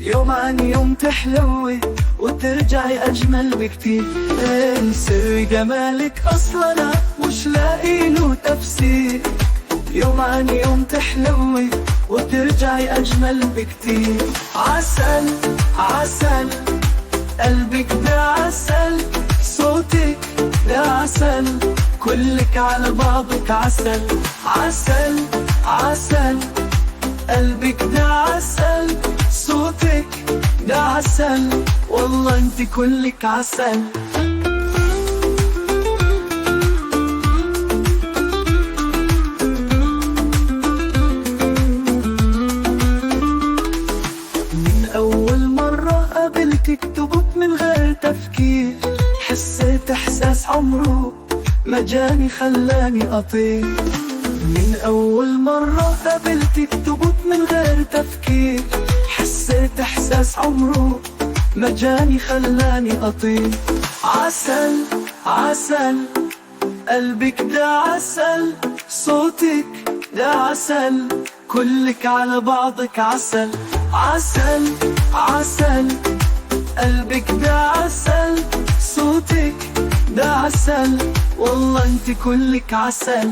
يوم عن يوم تحلوي وترجعي أجمل بكتير. سر جمالك أصلا مش لاقي له تفسير. يوم عن يوم تحلوي وترجعي أجمل بكتير. عسل عسل قلبك ده عسل، صوتك ده عسل، كلك على بعضك عسل. عسل عسل قلبك ده عسل، صوتك ده عسل، والله انت كلك عسل. من أول مرة قابلتك تبت من غير تفكير، حسيت إحساس عمره ما جاني خلاني أطير. من أول مرة قابلتك تبت من غير تفكير، حسيت إحساس عمره ما جاني خلاني أطير. عسل عسل قلبك ده عسل، صوتك ده عسل، كلك على بعضك عسل. عسل عسل قلبك ده عسل، صوتك ده عسل، والله انت كلك عسل.